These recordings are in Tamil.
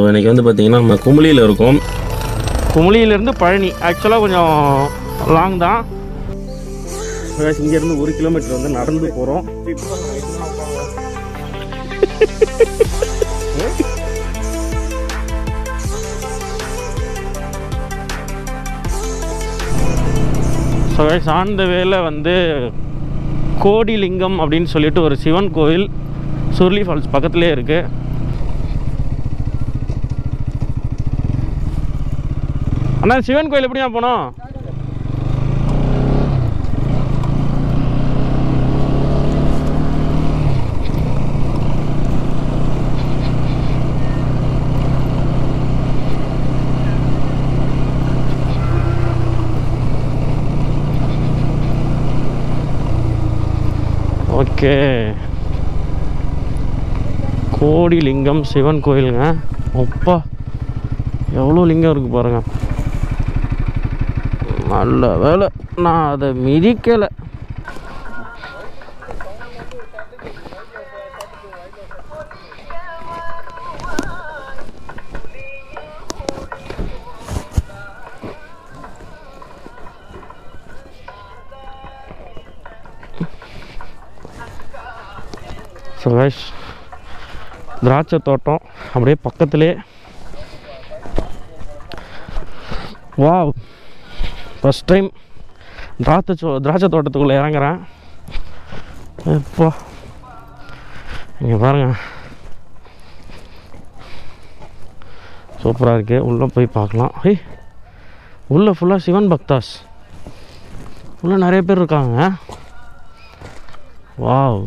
இன்றைக்கி வந்து பார்த்திங்கன்னா நம்ம குமுளியில் இருக்கோம். குமுளியிலேருந்து பழனி ஆக்சுவலாக கொஞ்சம் லாங் தான். இங்கேருந்து 1 கிலோமீட்டர் வந்து நடந்து போகிறோம். ஸோ ஆன் த வேல வந்து கோடிலிங்கம் அப்படின்னு சொல்லிட்டு ஒரு சிவன் கோவில் சுருளி ஃபால்ஸ் பக்கத்துலேயே இருக்குது. அண்ணா சிவன் கோயில் எப்படியா போனோம்? ஓகே, கோடிலிங்கம் சிவன் கோயிலுங்க. அப்பா எவ்வளோ லிங்கம் இருக்குது பாருங்கள். நல்ல வேலை நான் அதை மிதிக்கலை. ஸோ கைஸ், திராட்சை தோட்டம் அப்படியே பக்கத்துலேயே. வாவ், ஃபஸ்ட் டைம் திராட்சை தோட்டத்துக்குள்ளே இறங்குறேன். இப்போ இங்கே பாருங்கள், சூப்பராக இருக்குது. உள்ளே போய் பார்க்கலாம். உள்ளே ஃபுல்லாக சிவன் பக்தாஸ், உள்ளே நிறைய பேர் இருக்காங்க. வாவ்,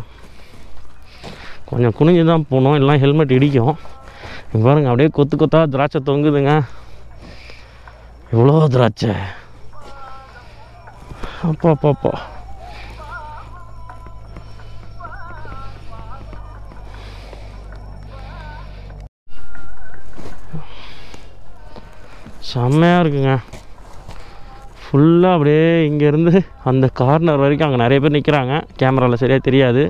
கொஞ்சம் குனிஞ்சு தான் போகணும், இல்லைனா ஹெல்மெட் இடிக்கும். இங்கே பாருங்கள், அப்படியே கொத்து கொத்தாக திராட்சை தொங்குதுங்க. இவ்வளோ திராட்சை, அப்பா அப்பா அப்பா. செம்மையாக இருக்குங்க. ஃபுல்லாக அப்படியே இங்கேருந்து அந்த கார்னர் வரைக்கும் அங்கே நிறைய பேர் நிற்கிறாங்க. கேமராவில் சரியாக தெரியாது.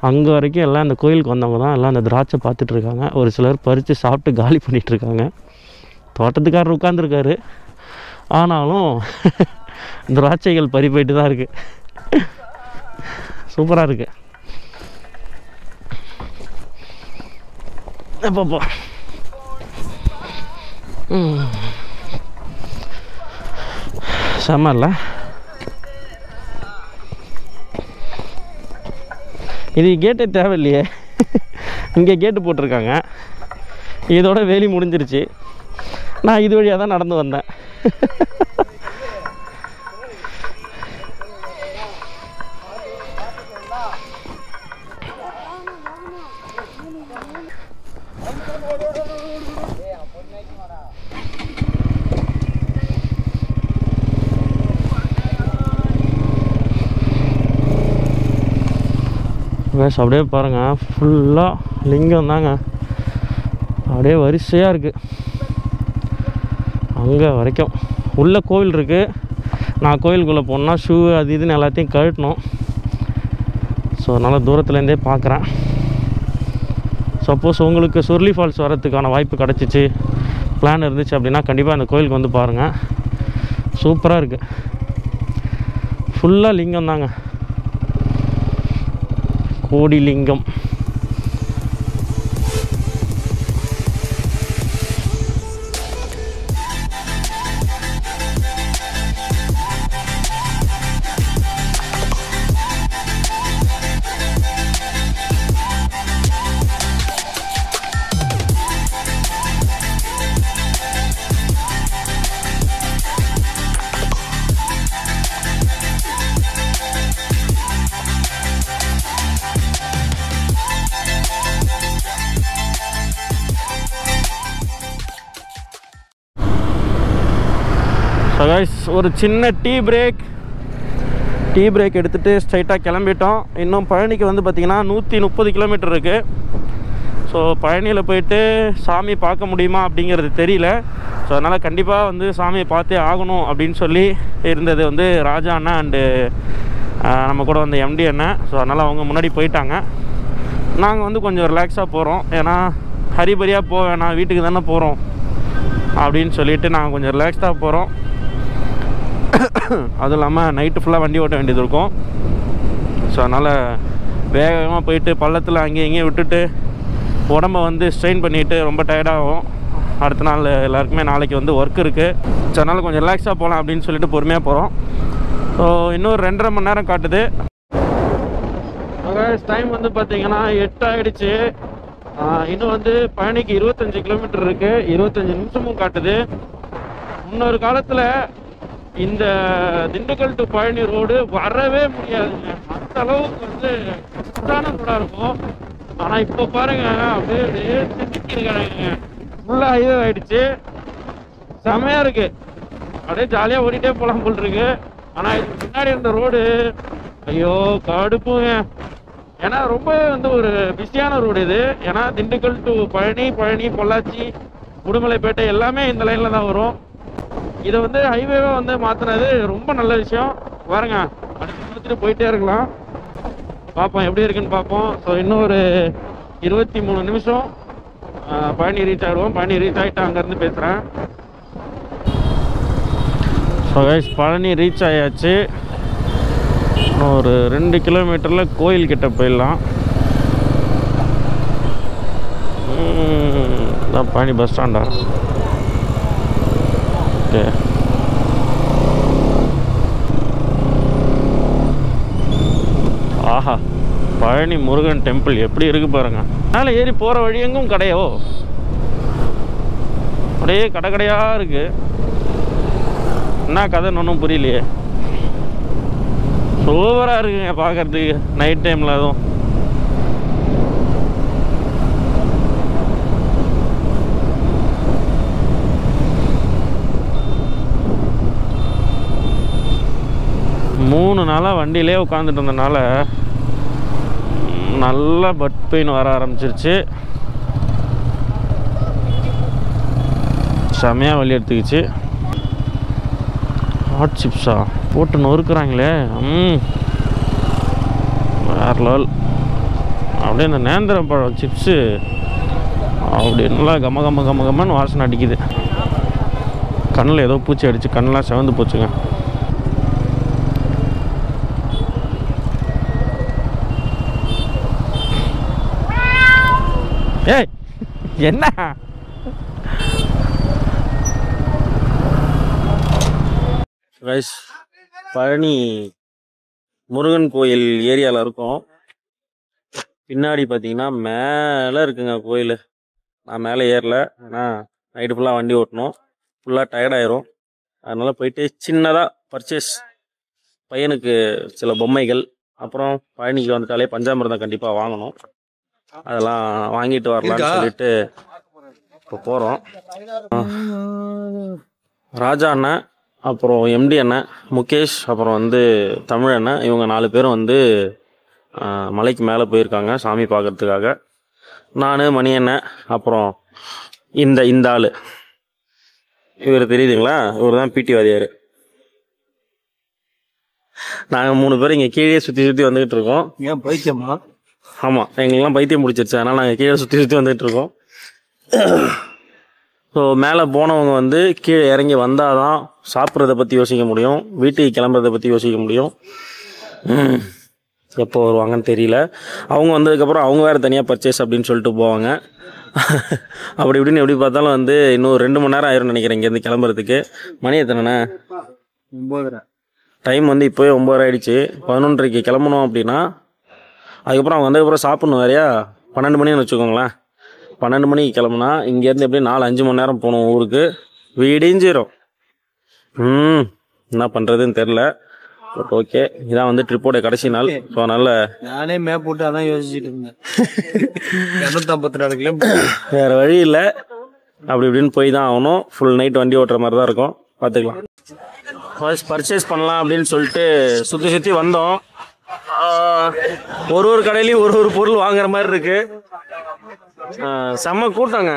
அங்கே வரைக்கும் எல்லாம் அந்த கோயிலுக்கு வந்தவங்க தான் எல்லாம் அந்த திராட்சை பார்த்துட்ருக்காங்க. ஒரு சிலர் பறித்து சாப்பிட்டு காலி பண்ணிகிட்ருக்காங்க. தோட்டத்துக்காரர் உட்காந்துருக்காரு, ஆனாலும் திராட்சைகள் பறி போயிட்டு தான் இருக்குது. சூப்பராக இருக்குது. எப்பப்போ செம்ம இல்லை? இது கேட்டே தேவையில்லையே, இங்கே கேட்டு போட்டிருக்காங்க. இதோட வேலி முடிஞ்சிருச்சு. நான் இது வழியாக தான் நடந்து வந்தேன். அப்படியே பாருங்கள், ஃபுல்லாக லிங்கம் தாங்க. அப்படியே வரிசையாக இருக்குது அங்கே வரைக்கும். உள்ளே கோவில் இருக்குது. நான் கோவிலுக்குள்ளே போனேன்னா ஷூ அது இதுன்னு எல்லாத்தையும் கழட்டணும். ஸோ அதனால் தூரத்துலேருந்தே பார்க்குறேன். சப்போஸ் உங்களுக்கு சுருளி ஃபால்ஸ் வரதுக்கான வாய்ப்பு கிடச்சிச்சு, பிளான் இருந்துச்சு அப்படின்னா கண்டிப்பாக அந்த கோவிலுக்கு வந்து பாருங்கள். சூப்பராக இருக்குது. ஃபுல்லாக லிங்கம் தாங்க, கோடிலிங்கம். கைஸ், ஒரு சின்ன டீ பிரேக் எடுத்துகிட்டு ஸ்ட்ரைட்டாக கிளம்பிட்டோம். இன்னும் பழனிக்கு வந்து பார்த்திங்கன்னா 130 கிலோமீட்டர் இருக்குது. ஸோ பழனியில் போயிட்டு சாமி பார்க்க முடியுமா அப்படிங்கிறது தெரியல. ஸோ அதனால் கண்டிப்பாக வந்து சாமியை பார்த்தே ஆகணும் அப்படின்னு சொல்லி இருந்தது வந்து ராஜா அண்ணா அண்டு நம்ம கூட வந்த எம்டி அண்ணன். ஸோ அதனால் அவங்க முன்னாடி போயிட்டாங்க. நாங்கள் வந்து கொஞ்சம் ரிலாக்ஸாக போகிறோம். ஏன்னா ஹரிபரியாக போக வேணாம், வீட்டுக்கு தானே போகிறோம் அப்படின்னு சொல்லிட்டு நாங்கள் கொஞ்சம் ரிலாக்ஸ்டாக போகிறோம். அதுவும் இல்லாமல் நைட்டு ஃபுல்லாக வண்டி ஓட்ட வேண்டியது இருக்கும். ஸோ அதனால் வேகமாக போயிட்டு பள்ளத்தில் அங்கேயும் இங்கேயும் விட்டுட்டு உடம்பை வந்து ஸ்ட்ரெயின் பண்ணிவிட்டு ரொம்ப டயர்டாகும். அடுத்த நாள் எல்லாருக்குமே நாளைக்கு வந்து ஒர்க் இருக்குது. ஸோ அதனால் கொஞ்சம் ரிலாக்ஸாக போகலாம் அப்படின்னு சொல்லிட்டு பொறுமையாக போகிறோம். ஸோ இன்னொரு 2.5 மணி நேரம் காட்டுது. டைம் வந்து பார்த்தீங்கன்னா 8 ஆகிடுச்சு. இன்னும் வந்து பழனிக்கு 25 கிலோமீட்டர் இருக்குது, 25 நிமிஷமும் காட்டுது. முன்னொரு காலத்தில் இந்த திண்டுக்கல் டு பழனி ரோடு வரவே முடியாதுங்க, அந்த அளவுக்கு வந்து கஷ்டமான ரோடாக இருக்கும். ஆனால் இப்போ பாருங்க அப்படியே திண்டிக்கிறாங்க, ஃபுல்லாக ஹைவே ஆகிடுச்சு. செமையாக இருக்குது, அப்படியே ஜாலியாக ஓடிட்டே போகலாம் போல் இருக்கு. ஆனால் இதுக்கு முன்னாடி இருந்த ரோடு ஐயோ கடுப்புங்க. ஏன்னா ரொம்ப வந்து ஒரு பிஸியான ரோடு இது. ஏன்னா திண்டுக்கல் டு பழனி, பழனி பொள்ளாச்சி, உடுமலைப்பேட்டை எல்லாமே இந்த லைனில் தான் வரும். இதை வந்து ஹைவேவாக வந்து மாற்றினது ரொம்ப நல்ல விஷயம். பாருங்க அடுத்து நிறுத்திட்டு போயிட்டே இருக்கலாம். பார்ப்போம் எப்படி இருக்குன்னு பார்ப்போம். ஸோ இன்னும் ஒரு 23 நிமிஷம் பழனி ரீச் ஆகிடுவோம். பழனி ரீச் ஆகிட்டு அங்கேருந்து பேசுகிறேன். ஸோ கைஸ் பழனி ரீச் ஆயாச்சு. இன்னும் ஒரு 2 கிலோமீட்டரில் கோயில்கிட்ட போயிடலாம். இதான் பழனி பஸ் ஸ்டாண்டா? ஓகே. ஆஹா, பழனி முருகன் டெம்பிள் எப்படி இருக்கு பாருங்க. மேலே ஏறி போகிற வழி எங்கும் கடையோ, அப்படியே கடையாக இருக்கு. என்ன கதைன்னு ஒன்றும் புரியலையே. சூப்பராக இருக்குங்க பார்க்குறதுக்கு நைட் டைமில். அதுவும் மூணு நாளாக வண்டியிலே உட்காந்துட்டு இருந்தனால நல்லா பட் பெயின் வர ஆரம்பிச்சிருச்சு. செமையாக வலி எடுத்துக்கிச்சு. ஹாட் சிப்ஸா போட்டு நொறுக்குறாங்களே, வேற லெவல். அப்படியே இந்த நேந்திரம் பழம் சிப்ஸு அப்படி நல்லா கம கம கம கம்மன்னு வாசனை அடிக்குது. கண்ணில் ஏதோ பூச்சி அடிச்சு கண்ணெலாம் செவந்து போச்சுங்க. ஏய் என்ன ரைஸ்? பழனி முருகன் கோயில் ஏரியாவில் இருக்கோம். பின்னாடி பார்த்தீங்கன்னா மேலே இருக்குங்க கோயில். நான் மேலே ஏறல, ஏன்னா நைட்டு ஃபுல்லாக வண்டி ஓட்டணும், ஃபுல்லாக டயர்டாயிரும். அதனால் போயிட்டு சின்னதாக பர்ச்சேஸ், பையனுக்கு சில பொம்மைகள், அப்புறம் பழனிக்கு வந்துட்டாலே பஞ்சாமிர்தம் கண்டிப்பாக வாங்கணும், அதெல்லாம் வாங்கிட்டு வரலான்னு சொல்லிட்டு இப்போ போகிறோம். ராஜா அண்ணன், அப்புறம் எம்டி அண்ணன் முகேஷ், அப்புறம் வந்து தமிழ் அண்ணன், இவங்க 4 பேரும் வந்து மலைக்கு மேலே போயிருக்காங்க சாமி பார்க்கறதுக்காக. நான், மணி அண்ணன், அப்புறம் இந்த ஆள் இவர் தெரியுதுங்களா, இவர் தான் பிடி வாதியார். நாங்கள் 3 பேரும் இங்கே கீழே சுற்றி வந்துக்கிட்டு இருக்கோம். ஏன் பைத்தியமா? ஆமாம், எங்களுக்கெல்லாம் பைத்தியம் பிடிச்சிருச்சு, அதனால் நாங்கள் கீழே சுற்றி வந்துக்கிட்டு இருக்கோம். ஸோ மேலே போனவங்க வந்து கீழே இறங்கி வந்தால் தான் சாப்பிட்றத பற்றி யோசிக்க முடியும், வீட்டுக்கு கிளம்புறதை பற்றி யோசிக்க முடியும். எப்போ வருவாங்கன்னு தெரியல. அவங்க வந்ததுக்கப்புறம் அவங்க வேறு தனியாக பர்ச்சேஸ் அப்படின்னு சொல்லிட்டு போவாங்க. அப்படி இப்படின்னு எப்படி பார்த்தாலும் வந்து இன்னும் 2 மணி நேரம் ஆயிரும் நினைக்கிறேன் இங்கேருந்து கிளம்புறதுக்கு. மணி எத்தனைண்ணே? 9:30. டைம் வந்து இப்போவே 9 ஆகிடுச்சு. 11:30க்கு கிளம்பணும் அப்படின்னா அதுக்கப்புறம் அவங்க வந்ததுக்கப்புறம் சாப்பிட்ணும் வேறையா. 12 மணின்னு வச்சுக்கோங்களேன். 12 மணிக்கு கிளம்புனா இங்கேருந்து எப்படியும் 4-5 மணி நேரம் போகணும் ஊருக்கு, விடிஞ்சிரும். என்ன பண்ணுறதுன்னு தெரில. பட் ஓகே, இதான் வந்து ட்ரிப்போட கடைசி நாள். ஸோ அதனால் நானே மேப் போட்டு அதான் யோசிச்சுட்டு இருந்தேன். 254 கிலோமீட்டர், வேறு வழி இல்லை, அப்படி இப்படின்னு போய் தான் ஆகணும். ஃபுல் நைட் வண்டி ஓட்டுற மாதிரி தான் இருக்கும், பார்த்துக்கலாம். ஃபர்ஸ்ட் பர்ச்சேஸ் பண்ணலாம் அப்படின்னு சொல்லிட்டு சுற்றி வந்தோம். ஒரு கடையிலையும் ஒரு பொருள் வாங்குற மாதிரி இருக்குது. செம்ம கூட்டங்க.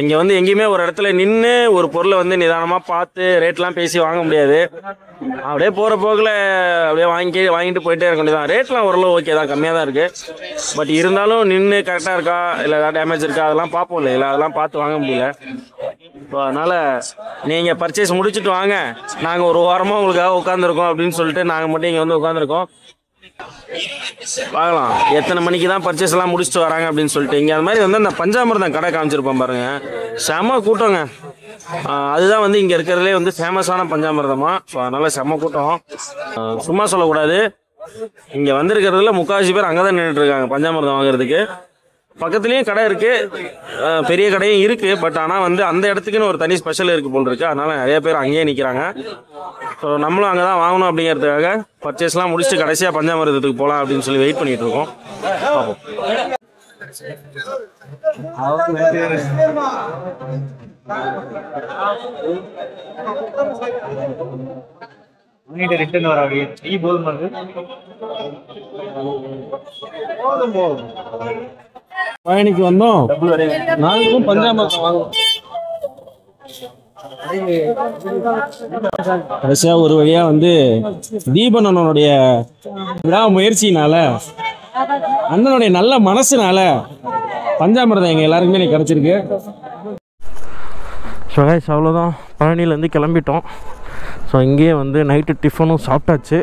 இங்கே வந்து எங்கேயுமே ஒரு இடத்துல நின்று ஒரு பொருளை வந்து நிதானமாக பார்த்து ரேட்லாம் பேசி வாங்க முடியாது. அப்படியே போகிற போக்கில் அப்படியே வாங்கிட்டு போயிட்டே இருக்க வேண்டியதான். ரேட்லாம் ஓரளவு ஓகே தான், கம்மியாக தான் இருக்குது. பட் இருந்தாலும் நின்று கரெக்டாக இருக்கா இல்லை ஏதாவது டேமேஜ் இருக்கா அதெல்லாம் பார்ப்போம் இல்லைங்களா, அதெல்லாம் பார்த்து வாங்க முடியல. ஸோ அதனால் நீங்கள் பர்ச்சேஸ் முடிச்சுட்டு வாங்க, நாங்கள் ஒரு வாரமாக உங்களுக்காக உட்காந்துருக்கோம் அப்படின்னு சொல்லிட்டு நாங்கள் மட்டும் இங்கே வந்து உட்காந்துருக்கோம். பார்க்கலாம் எத்தனை மணிக்கு தான் பர்ச்சேஸ் எல்லாம் முடிச்சுட்டு வராங்க அப்படின்னு சொல்லிட்டு. இங்கே அது மாதிரி வந்து அந்த பஞ்சாமிர்தம் கடை காமிச்சிருப்போம் பாருங்க, செம கூட்டங்க. அதுதான் வந்து இங்கே இருக்கிறதுலே வந்து ஃபேமஸான பஞ்சாமிர்தமா. ஸோ அதனால் செம கூட்டம், சும்மா சொல்லக்கூடாது. இங்கே வந்திருக்கிறதுல முக்கால்வாசி பேர் அங்கே தான் நின்றுட்டு இருக்காங்க பஞ்சாமிர்தம் வாங்குறதுக்கு. பக்கத்துலேயும் கடை இருக்குது, பெரிய கடையும் இருக்குது. பட் ஆனால் வந்து அந்த இடத்துக்குன்னு ஒரு தனி ஸ்பெஷல் இருக்குது போல் இருக்குது. அதனால் நிறைய பேர் அங்கேயே நிற்கிறாங்க. ஸோ நம்மளும் அங்கே தான் வாங்கணும் அப்படிங்கிறதுக்காக பர்ச்சேஸ்லாம் முடிச்சுட்டு கடைசியாக பஞ்சாமிர்தத்துக்கு போகலாம் அப்படின்னு சொல்லி வெயிட் பண்ணிகிட்டு இருக்கோம். ரிட்டர்ன் வர அப்படியே டீ போல் மாதிரி பயணிக்கு வந்தோம். நாங்களும் பஞ்சாமிர்தம் வாங்குவோம். கடைசியா ஒரு வழியா வந்து தீபனனுடைய விடாமுயற்சினால, அண்ணனுடைய நல்ல மனசுனால பஞ்சாமிர்தம் எங்க எல்லாருக்குமே எனக்கு கிடைச்சிருக்கு. ஸோ கைஸ் அவ்வளோதான், பழனிலேருந்து கிளம்பிட்டோம். ஸோ இங்கேயே வந்து நைட்டு டிஃபனும் சாப்பிட்டாச்சு.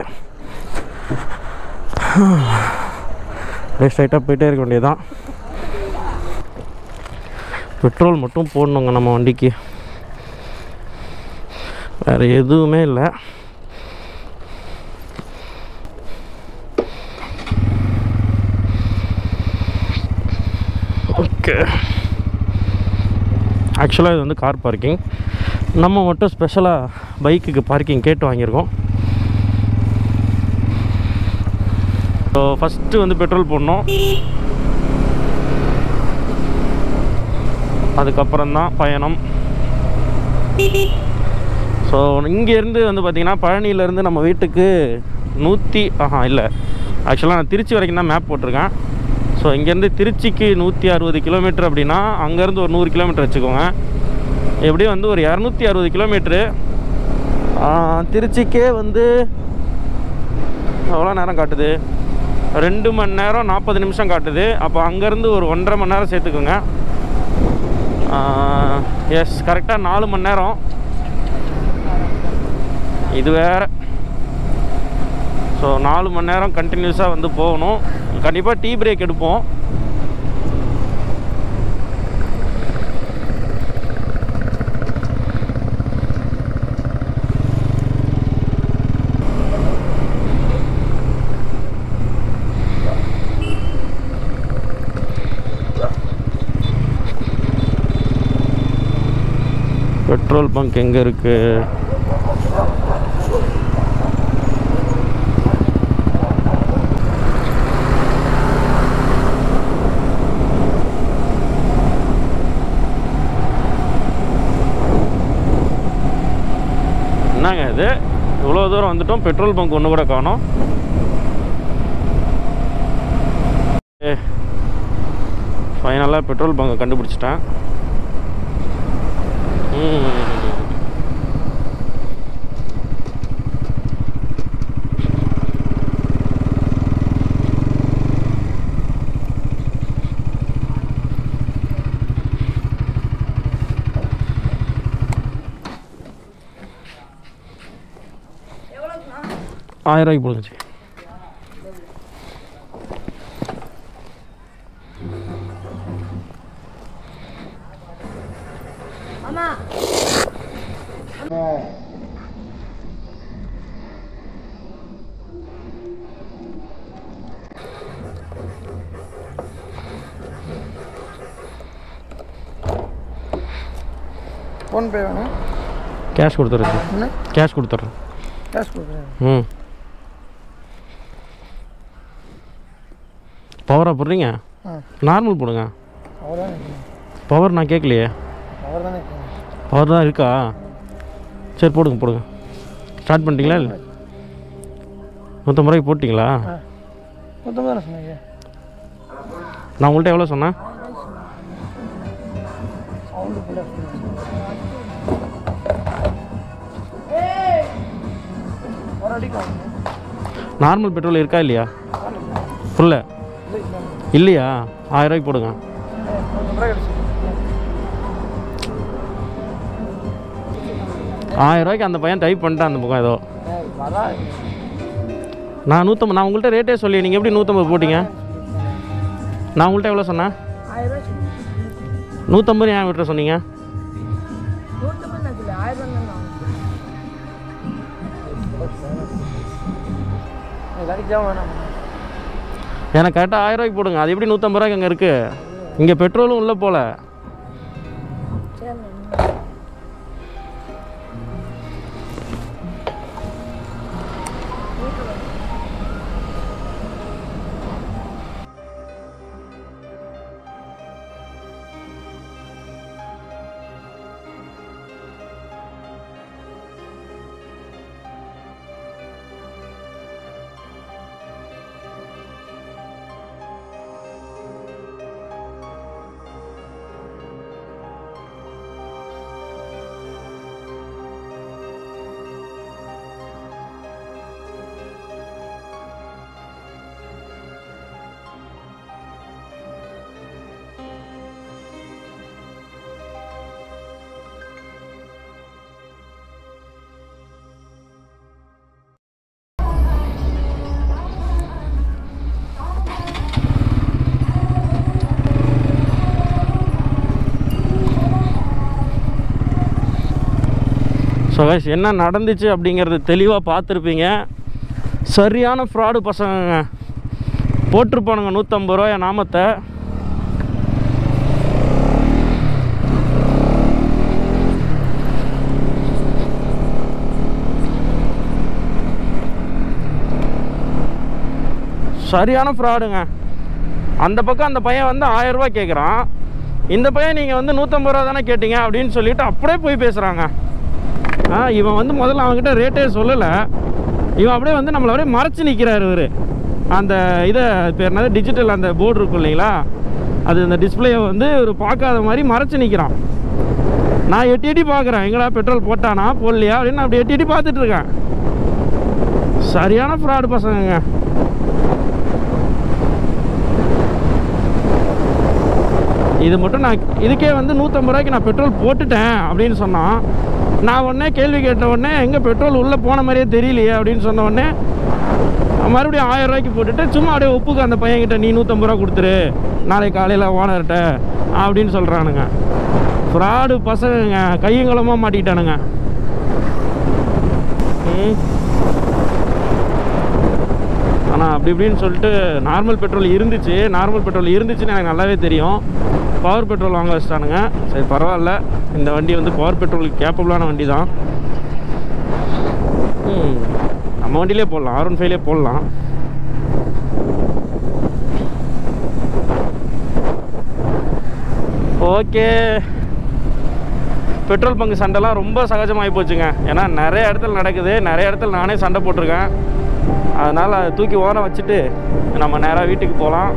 ஸ்ட்ரைட்டாக போயிட்டே இருக்க வேண்டியதுதான். பெட்ரோல் மட்டும் போடணுங்க நம்ம வண்டிக்கு, வேறு எதுவுமே இல்லை. ஓகே, ஆக்சுவலாக இது வந்து கார் பார்க்கிங். நம்ம மட்டும் ஸ்பெஷலாக பைக்குக்கு பார்க்கிங் கேட்டு வாங்கியிருக்கோம். ஸோ ஃபஸ்ட்டு வந்து பெட்ரோல் போடணும், அதுக்கப்புறம்தான் பயணம். ஸோ இங்கேருந்து வந்து பார்த்திங்கன்னா பழனியிலேருந்து நம்ம வீட்டுக்கு இல்லை ஆக்சுவலாக நான் திருச்சி வரைக்கும் தான் மேப் போட்டிருக்கேன். ஸோ இங்கேருந்து திருச்சிக்கு 160 கிலோமீட்டர் அப்படின்னா அங்கேருந்து ஒரு 100 கிலோமீட்டர் வச்சுக்கோங்க. எப்படியும் வந்து ஒரு 260 கிலோமீட்ரு. திருச்சிக்கே வந்து எவ்வளோ நேரம் காட்டுது, 2 மணி நேரம் 40 நிமிஷம் காட்டுது. அப்போ அங்கேருந்து ஒரு 1.5 மணி நேரம் சேர்த்துக்கோங்க. எஸ், கரெக்டாக 4 மணி நேரம். இது வேறு. ஸோ 4 மணி நேரம் கண்டினியூஸாக வந்து போகணும். கண்டிப்பாக டீ பிரேக் எடுப்போம். பெட்ரோல் பங்க் எங்கே இருக்குது? என்னங்க இது, இவ்வளோ தூரம் வந்துட்டோம், பெட்ரோல் பங்க் ஒன்று கூட காணோம். ஃபைனலாக பெட்ரோல் பங்கை கண்டுபிடிச்சிட்டேன். ₹1000 போடுச்சு. ஃபோன்பே வேணும், கேஷ் கொடுத்துட்றேன். கேஷ் கொடுத்துட்றேன். கேஷ் கொடுக்குறேன். பவராக போடுறீங்க? நார்மல் போடுங்க. பவர் நான் கேட்கலையே. பவர் தான் இருக்கா? சரி போடுங்க போடுங்க. ஸ்டார்ட் பண்ணிட்டீங்களா? இல்லை 150 ரூபாய்க்கு போட்டிங்களா? நான் உங்கள்கிட்ட எவ்வளோ சொன்னேன்? நார்மல் பெட்ரோல் இருக்கா இல்லையா? ஃபுல்லு இல்லையா? 1000 ரூபாய்க்கு போடுங்க. ₹1000 அந்த பையன் டைப் பண்ணிட்டான் அந்த பக்கம் ஏதோ. நான் 150. நான் உங்கள்கிட்ட ரேட்டே சொல்லி நீங்கள் எப்படி 150 போட்டிங்க? நான் உங்கள்கிட்ட எவ்வளோ சொன்னேன்? 150 ஏன் விட்டுற சொன்னீங்க? எனக்கு கரெக்டாக 1000 ரூபாய்க்கு போடுங்க. அது எப்படி 150 ரூபாய்க்கு அங்கே இருக்குது? இங்கே பெட்ரோலும் உள்ளே போல. ஸோ கைஸ் என்ன நடந்துச்சு அப்படிங்கிறது தெளிவாக பார்த்துருப்பீங்க. சரியான ஃப்ராடு பசங்க போட்டிருப்பானுங்க 150 ரூபாய் நாமத்தை. சரியான ஃப்ராடுங்க. அந்த பக்கம் அந்த பையன் வந்து 1000 ரூபாய் கேட்குறான். இந்த பையன் நீங்கள் வந்து 150 ரூபா தானே கேட்டீங்க அப்படின்னு சொல்லிட்டு அப்படியே போய் பேசுகிறாங்க. இவன் வந்து முதல்ல அவங்ககிட்ட ரேட்டே சொல்லலை. இவன் அப்படியே வந்து நம்மளை அப்படியே மறைச்சி நிற்கிறார். இவர் அந்த இதை பேர் என்னது டிஜிட்டல் அந்த போர்டு இருக்கும் இல்லைங்களா, அது அந்த டிஸ்பிளேயை வந்து ஒரு பார்க்காத மாதிரி மறைச்சி நிற்கிறான். நான் எட்டி எட்டி பார்க்குறேன், எங்கடா பெட்ரோல் போட்டானா போடலையா அப்படின்னு அப்படி எட்டி எட்டி பார்த்துட்ருக்கேன். சரியான ஃப்ராடு பசங்க. இது மட்டும் நான் இதுக்கே வந்து 150 ரூபாய்க்கு நான் பெட்ரோல் போட்டுட்டேன் அப்படின்னு சொன்னான். நான் உடனே கேள்வி கேட்ட உடனே எங்கே பெட்ரோல் உள்ளே போன மாதிரியே தெரியலையே அப்படின்னு சொன்ன உடனே மறுபடியும் 1000 ரூபாய்க்கு போட்டுட்டு சும்மா அப்படியே ஒப்புக்கு அந்த பையன்கிட்ட நீ 150 ரூபா கொடுத்துரு நாளைக்கு காலையில் ஓனர்கிட்ட அப்படின்னு சொல்கிறானுங்க. ஃப்ராடு பசங்க கையங்கலமாக மாட்டிக்கிட்டானுங்க. ஆனால் அப்படி இப்படின்னு சொல்லிட்டு நார்மல் பெட்ரோல் இருந்துச்சுன்னு எனக்கு நல்லாவே தெரியும். பவர் பெட்ரோல் வாங்க வச்சிட்டானுங்க. சரி பரவாயில்ல, இந்த வண்டி வந்து பவர் பெட்ரோலுக்கு கேப்பபிளான வண்டி தான். நம்ம வண்டியிலே போடலாம், R15 போடலாம். ஓகே, பெட்ரோல் பங்கு சண்டைலாம் ரொம்ப சகஜமாகி போச்சுங்க. ஏன்னா நிறைய இடத்துல நடக்குது, நிறைய இடத்துல நானே சண்டை போட்டிருக்கேன். அதனால் தூக்கி ஓரம் வச்சுட்டு நம்ம நேராக வீட்டுக்கு போகலாம்.